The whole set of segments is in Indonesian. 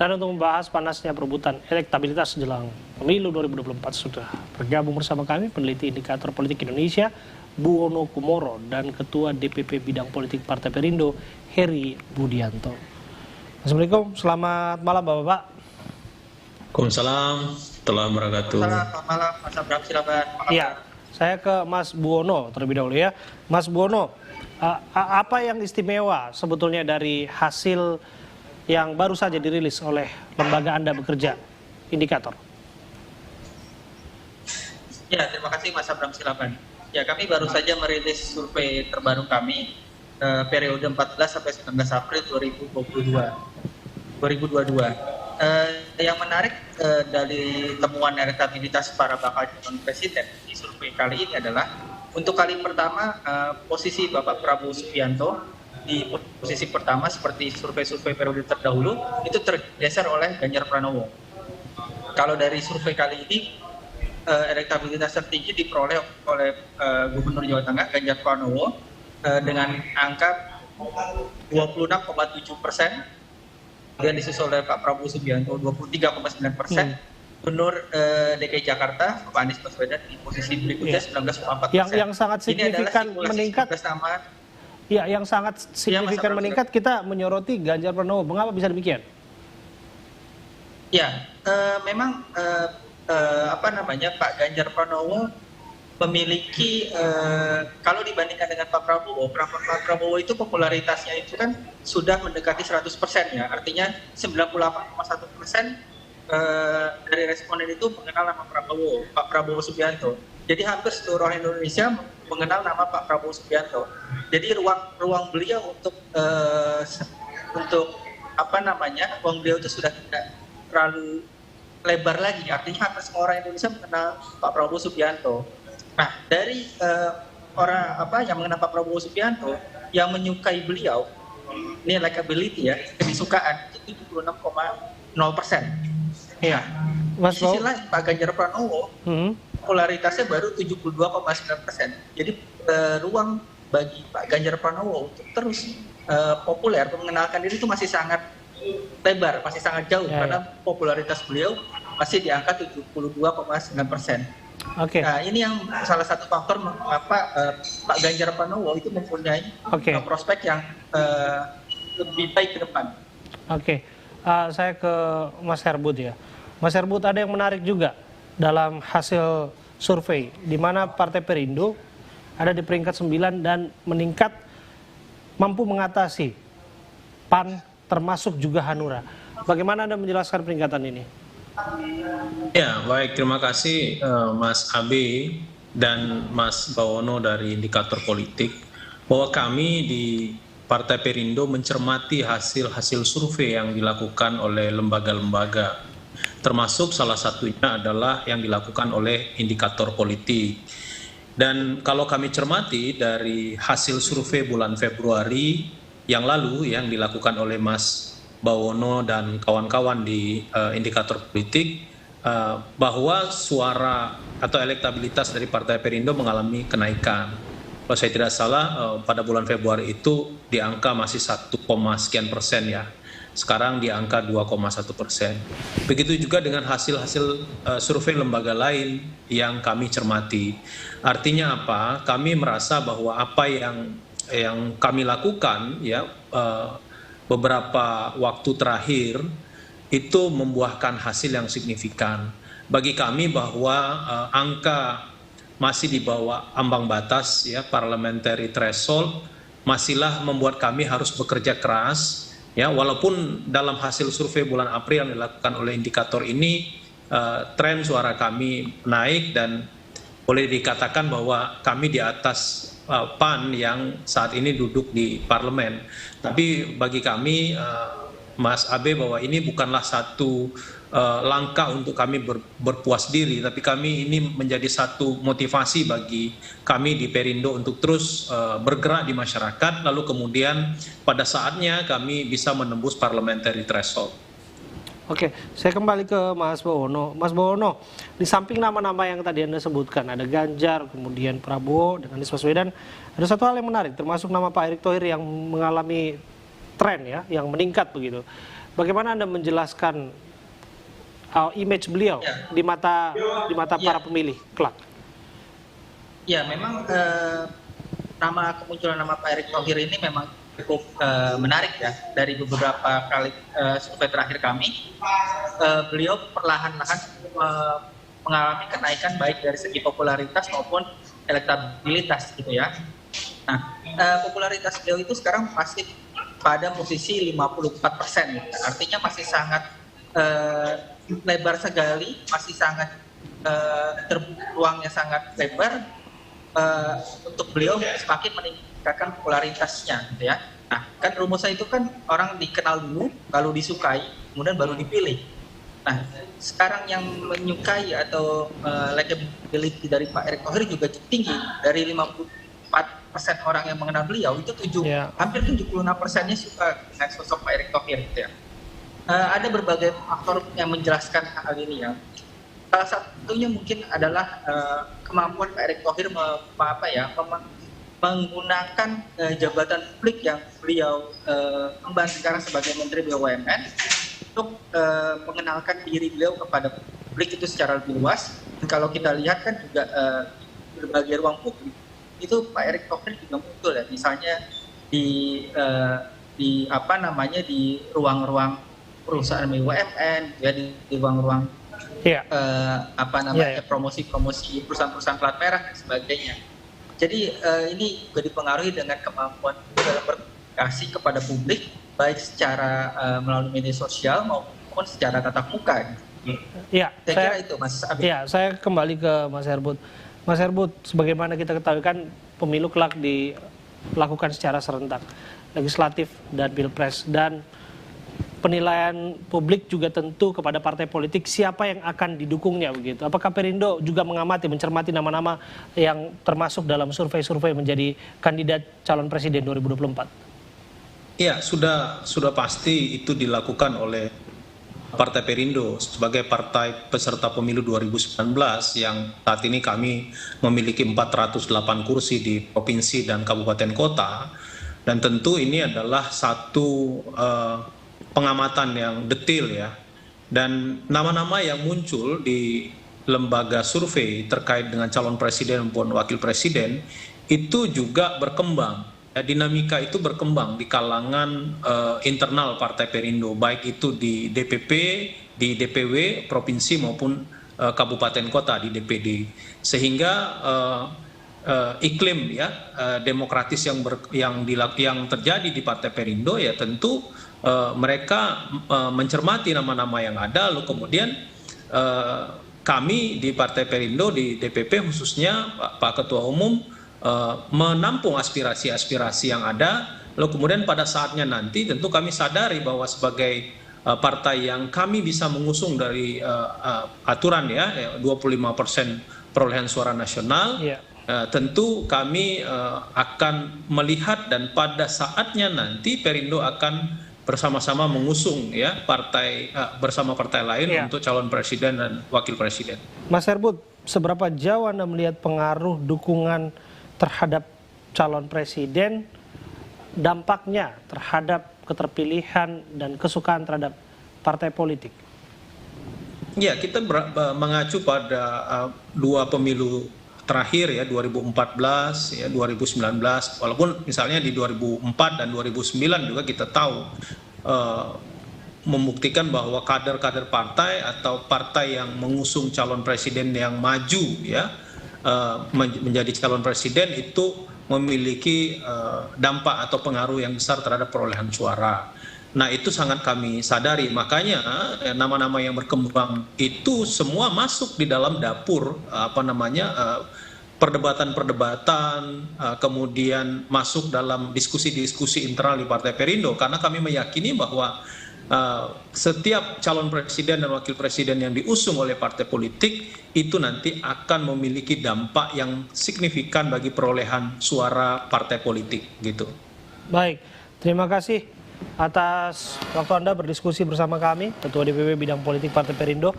Dan untuk membahas panasnya perebutan elektabilitas jelang pemilu 2024 sudah bergabung bersama kami peneliti indikator politik Indonesia Buwono Kumoro dan Ketua DPP Bidang Politik Partai Perindo Heri Budianto. Assalamualaikum, selamat malam Bapak-Bapak. Waalaikumsalam, telah wabarakatuh. Selamat malam, Mas Abram, silakan. Iya, saya ke Mas Buwono terlebih dahulu ya. Mas Buwono, apa yang istimewa sebetulnya dari hasil yang baru saja dirilis oleh lembaga Anda bekerja, indikator? Ya, terima kasih Mas Abram, silakan. Ya, kami baru saja merilis survei terbaru kami periode 14 sampai 19 April 2022. Yang menarik dari temuan elektabilitas para bakal calon presiden di survei kali ini adalah untuk kali pertama posisi Bapak Prabowo Subianto di posisi pertama seperti survei-survei periode terdahulu itu tergeser oleh Ganjar Pranowo. Kalau dari survei kali ini elektabilitas tertinggi diperoleh oleh Gubernur Jawa Tengah Ganjar Pranowo dengan angka 26,7%, kemudian disusul oleh Pak Prabowo Subianto 23,9%. Gubernur DKI Jakarta Pak Anies Baswedan di posisi berikutnya 19,4%. Yang sangat signifikan meningkat. Ya, yang sangat signifikan meningkat kita menyoroti Ganjar Pranowo. Mengapa bisa demikian? Ya, memang Pak Ganjar Pranowo memiliki kalau dibandingkan dengan Pak Prabowo itu popularitasnya itu kan sudah mendekati 100% ya. Artinya 98,1% dari responden itu mengenal nama Pak Prabowo Subianto. Jadi hampir seluruh Indonesia mengenal nama Pak Prabowo Subianto. Jadi ruang beliau untuk ruang beliau itu sudah tidak terlalu lebar lagi. Artinya hampir semua orang Indonesia mengenal Pak Prabowo Subianto. Nah, dari orang yang mengenal Pak Prabowo Subianto yang menyukai beliau, ini likability ya, kesukaan itu 76,0%. Iya. Mas Sisi lain Pak Ganjar Pranowo popularitasnya baru 72,9%. Jadi ruang bagi Pak Ganjar Pranowo untuk terus populer mengenalkan diri itu masih sangat lebar, masih sangat jauh karena popularitas beliau masih di angka 72,9%. Oke. Nah, ini yang salah satu faktor mengapa Pak Ganjar Pranowo itu mempunyai prospek yang lebih baik ke depan. Oke. Saya ke Mas Herbud ya. Mas Herbud, ada yang menarik juga dalam hasil survei di mana Partai Perindo ada di peringkat 9 dan meningkat mampu mengatasi PAN termasuk juga Hanura. Bagaimana Anda menjelaskan peningkatan ini? Ya, baik, terima kasih Mas Abe dan Mas Bawono dari Indikator Politik, bahwa kami di Partai Perindo mencermati hasil-hasil survei yang dilakukan oleh lembaga-lembaga, termasuk salah satunya adalah yang dilakukan oleh Indikator Politik. Dan kalau kami cermati dari hasil survei bulan Februari yang lalu yang dilakukan oleh Mas Bawono dan kawan-kawan di Indikator Politik, bahwa suara atau elektabilitas dari Partai Perindo mengalami kenaikan. Kalau saya tidak salah pada bulan Februari itu di angka masih 1, sekian persen ya. Sekarang di angka 2,1%. Begitu juga dengan hasil-hasil survei lembaga lain yang kami cermati. Artinya apa? Kami merasa bahwa apa yang kami lakukan ya beberapa waktu terakhir itu membuahkan hasil yang signifikan. Bagi kami bahwa angka masih di bawah ambang batas ya parliamentary threshold masihlah membuat kami harus bekerja keras ya, walaupun dalam hasil survei bulan April yang dilakukan oleh indikator ini tren suara kami naik dan boleh dikatakan bahwa kami di atas PAN yang saat ini duduk di parlemen. Tapi bagi kami Mas Abe, bahwa ini bukanlah satu langkah untuk kami berpuas diri, tapi kami ini menjadi satu motivasi bagi kami di Perindo untuk terus bergerak di masyarakat, lalu kemudian pada saatnya kami bisa menembus parliamentary threshold. Oke, saya kembali ke Mas Bawono. Mas Bawono, di samping nama-nama yang tadi Anda sebutkan, ada Ganjar, kemudian Prabowo, dan Anies Baswedan, ada satu hal yang menarik, termasuk nama Pak Erick Thohir yang mengalami tren ya, yang meningkat begitu. bagaimana Anda menjelaskan image beliau Ya. di mata para pemilih kelak? Ya, memang kemunculan nama Pak Erick Thohir ini memang cukup menarik ya. Dari beberapa kali survei terakhir kami, beliau perlahan-lahan mengalami kenaikan baik dari segi popularitas maupun elektabilitas gitu ya. Nah, popularitas beliau itu sekarang masih pada posisi 54%. Artinya masih sangat lebar sekali, masih sangat ruangnya sangat lebar untuk beliau semakin meningkatkan popularitasnya gitu ya. Nah, kan rumusnya itu kan orang dikenal dulu, lalu disukai, kemudian baru dipilih. Nah, sekarang yang menyukai atau likability dari Pak Erick Thohir juga tinggi, dari 54% orang yang mengenal beliau itu hampir 76%-nya suka dengan sosok Pak Erick Thohir gitu ya. Ada berbagai faktor yang menjelaskan hal ini ya. Salah satunya mungkin adalah kemampuan Pak Erick Thohir menggunakan jabatan publik yang beliau emban sekarang sebagai Menteri BUMN untuk mengenalkan diri beliau kepada publik itu secara lebih luas. Dan kalau kita lihat kan juga berbagai ruang publik itu Pak Erick Thohir juga muncul ya, misalnya di ruang-ruang perusahaan BUMN ya, di ruang-ruang promosi-promosi perusahaan-perusahaan plat merah dan sebagainya. Jadi ini juga dipengaruhi dengan kemampuan dalam berkomunikasi kepada publik baik secara melalui media sosial maupun secara tatap muka. Ya, saya kira itu Mas Abi. Ya, saya kembali ke Mas Herbut. Mas Herbut, sebagaimana kita ketahui kan pemilu kelak dilakukan secara serentak, legislatif dan pilpres, dan penilaian publik juga tentu kepada partai politik siapa yang akan didukungnya begitu. Apakah Perindo juga mengamati, mencermati nama-nama yang termasuk dalam survei-survei menjadi kandidat calon presiden 2024? Ya, sudah pasti itu dilakukan oleh Partai Perindo sebagai partai peserta pemilu 2019 yang saat ini kami memiliki 408 kursi di provinsi dan kabupaten kota, dan tentu ini adalah satu pengamatan yang detail ya, dan nama-nama yang muncul di lembaga survei terkait dengan calon presiden maupun wakil presiden itu juga berkembang. Dinamika itu berkembang di kalangan internal Partai Perindo, baik itu di DPP, di DPW, provinsi maupun kabupaten kota di DPD, sehingga iklim ya demokratis yang terjadi di Partai Perindo ya tentu mereka mencermati nama-nama yang ada, lalu kemudian kami di Partai Perindo di DPP khususnya Pak Ketua Umum menampung aspirasi-aspirasi yang ada, lalu kemudian pada saatnya nanti tentu kami sadari bahwa sebagai partai yang kami bisa mengusung dari aturan ya 25% perolehan suara nasional, tentu kami akan melihat dan pada saatnya nanti Perindo akan bersama-sama mengusung ya partai bersama partai lain untuk calon presiden dan wakil presiden. Mas Herbut, seberapa jauh Anda melihat pengaruh dukungan terhadap calon presiden, dampaknya terhadap keterpilihan dan kesukaan terhadap partai politik? Ya, kita mengacu pada dua pemilu terakhir ya, 2014 ya 2019, walaupun misalnya di 2004 dan 2009 juga kita tahu membuktikan bahwa kader-kader partai atau partai yang mengusung calon presiden yang maju ya menjadi calon presiden itu memiliki dampak atau pengaruh yang besar terhadap perolehan suara. Nah, itu sangat kami sadari, makanya nama-nama yang berkembang itu semua masuk di dalam dapur perdebatan-perdebatan, kemudian masuk dalam diskusi-diskusi internal di Partai Perindo, karena kami meyakini bahwa setiap calon presiden dan wakil presiden yang diusung oleh partai politik itu nanti akan memiliki dampak yang signifikan bagi perolehan suara partai politik gitu. Baik, terima kasih atas waktu Anda berdiskusi bersama kami, Ketua DPP Bidang Politik Partai Perindo,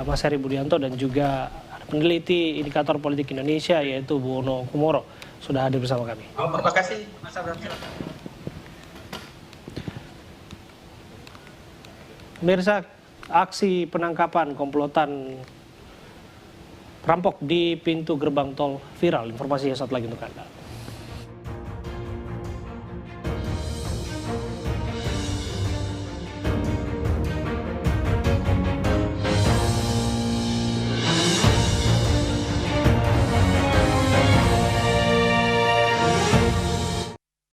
Mas Heri Budianto, dan juga peneliti Indikator Politik Indonesia yaitu Bu Ono Kumoro sudah hadir bersama kami. Terima kasih Mas Abraham. Pemirsa, aksi penangkapan komplotan perampok di pintu gerbang tol viral. Informasinya saat lagi untuk Anda.